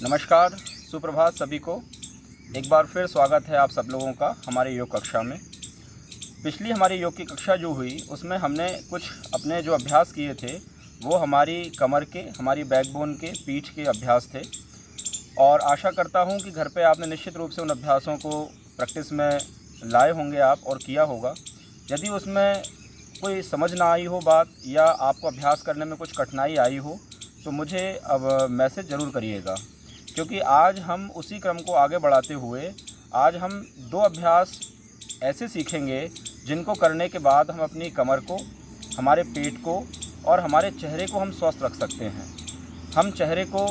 नमस्कार, सुप्रभात सभी को। एक बार फिर स्वागत है आप सब लोगों का हमारे योग कक्षा में। पिछली हमारी योग की कक्षा जो हुई उसमें हमने कुछ अपने जो अभ्यास किए थे वो हमारी कमर के, हमारी बैकबोन के, पीठ के अभ्यास थे। और आशा करता हूँ कि घर पे आपने निश्चित रूप से उन अभ्यासों को प्रैक्टिस में लाए होंगे आप और किया होगा। यदि उसमें कोई समझ ना आई हो बात या आपको अभ्यास करने में कुछ कठिनाई आई हो तो मुझे अब मैसेज ज़रूर करिएगा, क्योंकि आज हम उसी क्रम को आगे बढ़ाते हुए आज हम 2 अभ्यास ऐसे सीखेंगे जिनको करने के बाद हम अपनी कमर को, हमारे पेट को और हमारे चेहरे को हम स्वस्थ रख सकते हैं। हम चेहरे को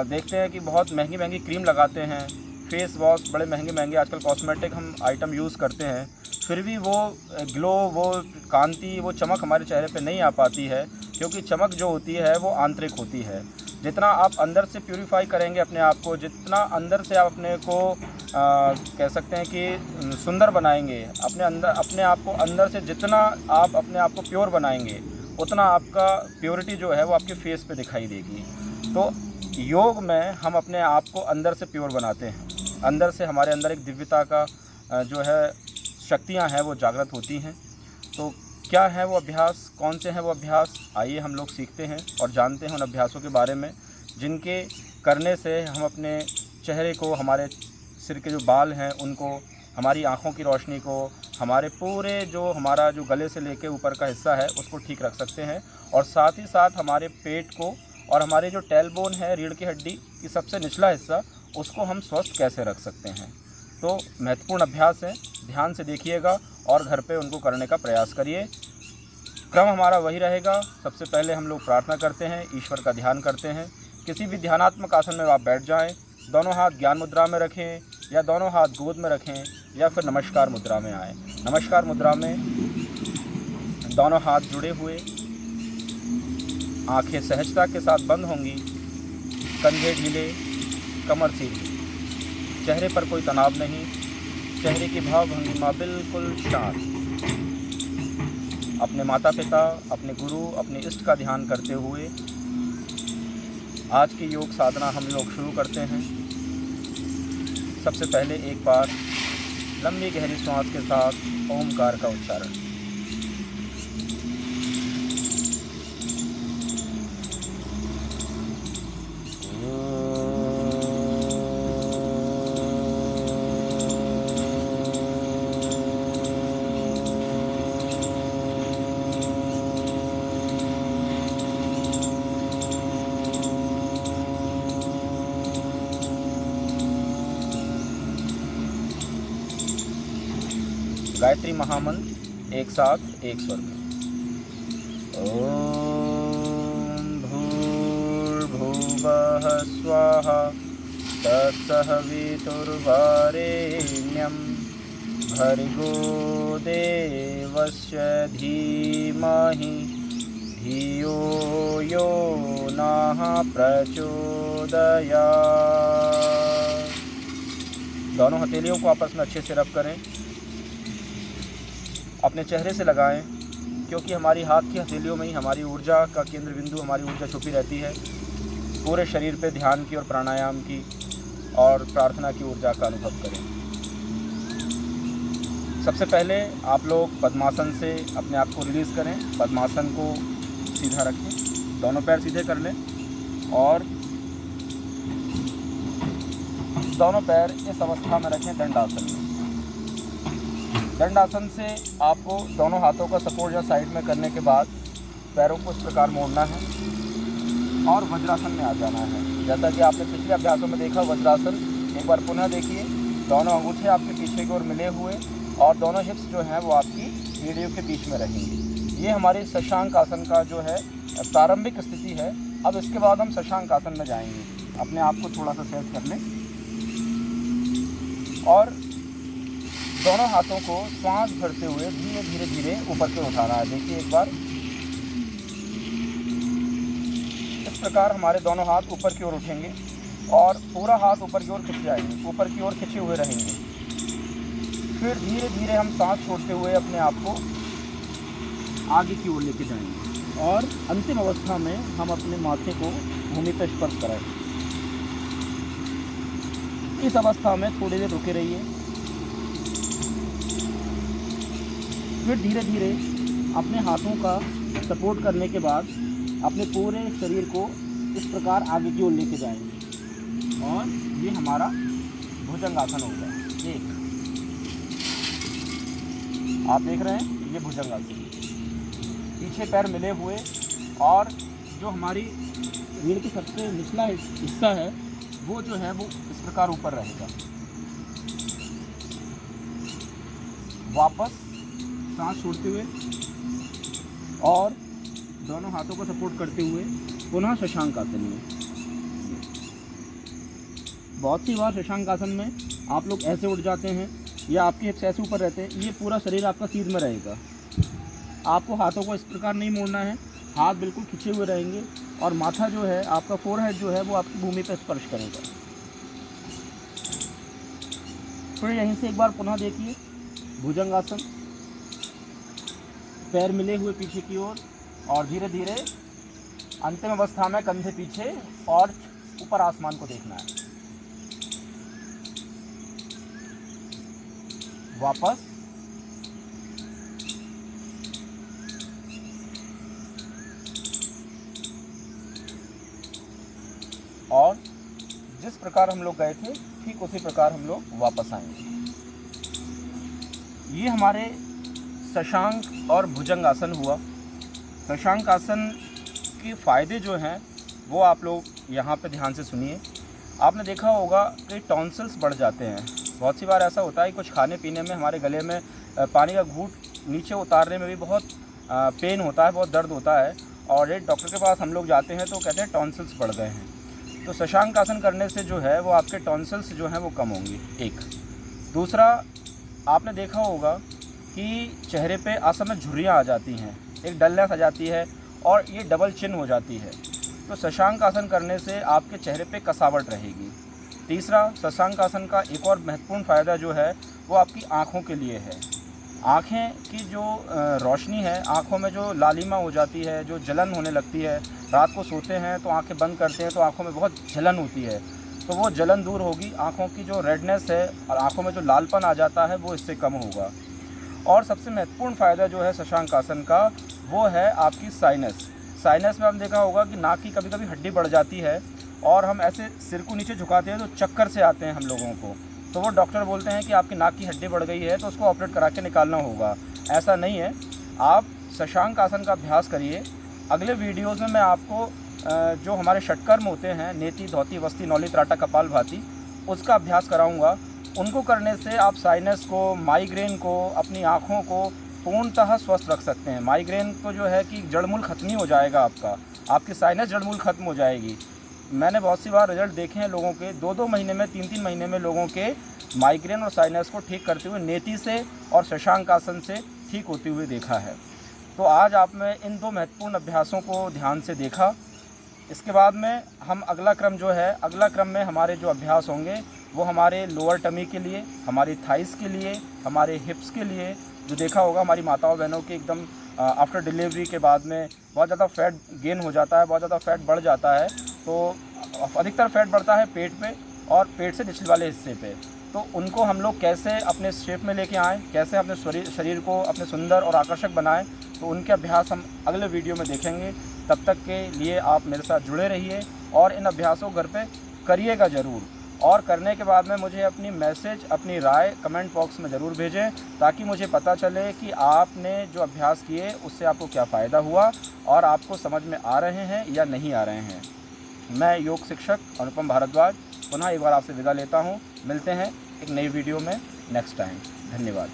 देखते हैं कि बहुत महंगी महंगी क्रीम लगाते हैं, फेस वॉश बड़े महंगे महंगे आजकल कॉस्मेटिक हम आइटम यूज़ करते हैं, फिर भी वो ग्लो, वो कांति, वो चमक हमारे चेहरे पे नहीं आ पाती है, क्योंकि चमक जो होती है वो आंतरिक होती है। जितना आप अंदर से प्यूरीफाई करेंगे अपने आप को, जितना अंदर से आप अपने को कह सकते हैं कि सुंदर बनाएंगे, अपने आप को अंदर से जितना आप अपने आप को प्योर बनाएंगे उतना आपका प्योरिटी जो है वो आपके फेस पे दिखाई देगी। तो योग में हम अपने आप को अंदर से प्योर बनाते हैं, अंदर से हमारे अंदर एक दिव्यता का जो है शक्तियाँ हैं वो जागृत होती हैं। तो क्या है वो अभ्यास, कौन से हैं वो अभ्यास, आइए हम लोग सीखते हैं और जानते हैं उन अभ्यासों के बारे में जिनके करने से हम अपने चेहरे को, हमारे सिर के जो बाल हैं उनको, हमारी आँखों की रोशनी को, हमारे पूरे हमारा जो गले से लेके ऊपर का हिस्सा है उसको ठीक रख सकते हैं। और साथ ही साथ हमारे पेट को और हमारे जो टेल बोन है, रीढ़ की हड्डी की सबसे निचला हिस्सा, उसको हम स्वस्थ कैसे रख सकते हैं। तो महत्वपूर्ण अभ्यास है, ध्यान से देखिएगा और घर पे उनको करने का प्रयास करिए। क्रम हमारा वही रहेगा। सबसे पहले हम लोग प्रार्थना करते हैं, ईश्वर का ध्यान करते हैं। किसी भी ध्यानात्मक आसन में आप बैठ जाएं, दोनों हाथ ज्ञान मुद्रा में रखें या दोनों हाथ गोद में रखें या फिर नमस्कार मुद्रा में आएँ। नमस्कार मुद्रा में दोनों हाथ जुड़े हुए, आंखें सहजता के साथ बंद होंगी, कंधे ढीले, कमर सीधी, चेहरे पर कोई तनाव नहीं, चेहरे की भाव भंगिमा बिल्कुल शांत। अपने माता पिता, अपने गुरु, अपने इष्ट का ध्यान करते हुए आज की योग साधना हम लोग शुरू करते हैं। सबसे पहले एक बार लंबी गहरी सांस के साथ ओमकार का उच्चारण। गायत्री महामंत्र एक साथ एक स्वर में। ओम भूर्भुवः स्वाहा तत्सवितुर्वरेण्यं भर्गो देवस्य धीमहि धियो यो नः प्रचोदयात्। दोनों हथेलियों को आपस में अच्छे से रब करें, अपने चेहरे से लगाएं, क्योंकि हमारी हाथ की हथेलियों में ही हमारी ऊर्जा का केंद्र बिंदु, हमारी ऊर्जा छुपी रहती है। पूरे शरीर पे ध्यान की और प्राणायाम की और प्रार्थना की ऊर्जा का अनुभव करें। सबसे पहले आप लोग पद्मासन से अपने आप को रिलीज़ करें। पद्मासन को सीधा रखें, दोनों पैर सीधे कर लें और दोनों पैर इस अवस्था में रखें दंडासन में। दंडासन से आपको दोनों हाथों का सपोर्ट या साइड में करने के बाद पैरों को इस प्रकार मोड़ना है और वज्रासन में आ जाना है। जैसा कि आपने पिछले अभ्यासों में देखा वज्रासन, एक बार पुनः देखिए। दोनों अंगूठे आपके पीछे की ओर मिले हुए और दोनों हिप्स जो हैं वो आपकी रीढ़ियों के बीच में रहेंगी। ये हमारी शशांक आसन का जो है प्रारंभिक स्थिति है। अब इसके बाद हम शशांक आसन में जाएंगे। अपने आप को थोड़ा सा सेट कर लें और दोनों हाथों को सांस भरते हुए धीरे धीरे धीरे ऊपर की ओर उठाना है। देखिए एक बार इस प्रकार हमारे दोनों हाथ ऊपर की ओर उठेंगे और पूरा हाथ ऊपर की ओर खिंच जाएंगे, ऊपर की ओर खिंचे हुए रहेंगे। फिर धीरे धीरे हम सांस छोड़ते हुए अपने आप को आगे की ओर लेके जाएंगे और अंतिम अवस्था में हम अपने माथे को भूमि पर स्पर्श कराएंगे। इस अवस्था में थोड़ी देर रुके रहिए। फिर धीरे धीरे अपने हाथों का सपोर्ट करने के बाद अपने पूरे शरीर को इस प्रकार आगे की ओर लेके जाएंगे और ये हमारा भुजंगासन होगा। एक आप देख रहे हैं, ये भुजंगासन, पीछे पैर मिले हुए और जो हमारी रीढ़ की सबसे निचला हिस्सा है वो जो है वो इस प्रकार ऊपर रहेगा। वापस सांस छोड़ते हुए और दोनों हाथों को सपोर्ट करते हुए पुनः शशांक आसन में। बहुत सी बार शशांक आसन में आप लोग ऐसे उठ जाते हैं या आपके हिप्स ऐसे ऊपर रहते हैं, ये पूरा शरीर आपका सीध में रहेगा। आपको हाथों को इस प्रकार नहीं मोड़ना है, हाथ बिल्कुल खिंचे हुए रहेंगे और माथा जो है आपका फोरहेड जो है वो आपकी भूमि पर स्पर्श करेगा। फिर यहीं से एक बार पुनः देखिए, भुजंगासन, पैर मिले हुए पीछे की ओर और धीरे धीरे अंतिम अवस्था में कंधे पीछे और ऊपर आसमान को देखना है। वापस और जिस प्रकार हम लोग गए थे ठीक उसी प्रकार हम लोग वापस आएंगे। ये हमारे शशांक और भुजंगासन हुआ। शशांक आसन के फ़ायदे जो हैं वो आप लोग यहाँ पे ध्यान से सुनिए। आपने देखा होगा कि टॉन्सिल्स बढ़ जाते हैं। बहुत सी बार ऐसा होता है कुछ खाने पीने में हमारे गले में पानी का घूंट नीचे उतारने में भी बहुत पेन होता है, बहुत दर्द होता है और एक डॉक्टर के पास हम लोग जाते हैं तो कहते हैं टॉन्सिल्स बढ़ गए हैं। तो शशांक आसन करने से जो है वो आपके टॉन्सिल्स जो हैं वो कम होंगे। एक दूसरा, आपने देखा होगा कि चेहरे पे असमय झुर्रियाँ आ जाती हैं, एक डलनेस आ जाती है और ये डबल चिन हो जाती है। तो शशांक आसन करने से आपके चेहरे पे कसावट रहेगी। तीसरा, शशांक आसन का एक और महत्वपूर्ण फ़ायदा जो है वो आपकी आँखों के लिए है। आँखें की जो रोशनी है, आँखों में जो लालिमा हो जाती है, जो जलन होने लगती है, रात को सोते हैं तो आँखें बंद करते हैं तो आँखों में बहुत जलन होती है, तो वो जलन दूर होगी। आँखों की जो रेडनेस है और आँखों में जो लालपन आ जाता है वो इससे कम होगा। और सबसे महत्वपूर्ण फ़ायदा जो है शशांक आसन का वो है आपकी साइनस। साइनस में आपने देखा होगा कि नाक की कभी कभी हड्डी बढ़ जाती है और हम ऐसे सिर को नीचे झुकाते हैं तो चक्कर से आते हैं हम लोगों को, तो वो डॉक्टर बोलते हैं कि आपकी नाक की हड्डी बढ़ गई है तो उसको ऑपरेट करा के निकालना होगा। ऐसा नहीं है, आप शशांक आसन का अभ्यास करिए। अगले वीडियोज़ में मैं आपको जो हमारे षटकर्म होते हैं, नेति, धौति, वस्ति, नौली, त्राटा, कपाल भाती, उसका अभ्यास कराऊंगा। उनको करने से आप साइनस को, माइग्रेन को, अपनी आँखों को पूर्णतः स्वस्थ रख सकते हैं। माइग्रेन तो जो है कि जड़मूल खत्म ही हो जाएगा आपका, आपकी साइनस जड़मूल खत्म हो जाएगी। मैंने बहुत सी बार रिजल्ट देखे हैं लोगों के, 2-2 महीने में, 3-3 महीने में लोगों के माइग्रेन और साइनस को ठीक करते हुए नेति से और शशांक आसन से ठीक होते हुए देखा है। तो आज आपने इन 2 महत्वपूर्ण अभ्यासों को ध्यान से देखा। इसके बाद में हम अगला क्रम जो है, अगला क्रम में हमारे जो अभ्यास होंगे वो हमारे लोअर टमी के लिए, हमारी थाइस के लिए, हमारे हिप्स के लिए। जो देखा होगा हमारी माताओं बहनों के एकदम आफ्टर डिलीवरी के बाद में बहुत ज़्यादा फैट गेन हो जाता है, बहुत ज़्यादा फैट बढ़ जाता है। तो अधिकतर फैट बढ़ता है पेट पे और पेट से निचले वाले हिस्से पे। तो उनको हम लोग कैसे अपने शेप में लेके आएँ, कैसे अपने शरीर को अपने सुंदर और आकर्षक बनाएं, तो उनके अभ्यास हम अगले वीडियो में देखेंगे। तब तक के लिए आप मेरे साथ जुड़े रहिए और इन अभ्यासों को घर पे करिएगा ज़रूर। और करने के बाद में मुझे अपनी मैसेज, अपनी राय कमेंट बॉक्स में ज़रूर भेजें, ताकि मुझे पता चले कि आपने जो अभ्यास किए उससे आपको क्या फ़ायदा हुआ और आपको समझ में आ रहे हैं या नहीं आ रहे हैं। मैं योग शिक्षक अनुपम भारद्वाज पुनः एक बार आपसे विदा लेता हूँ। मिलते हैं एक नई वीडियो में नेक्स्ट टाइम। धन्यवाद।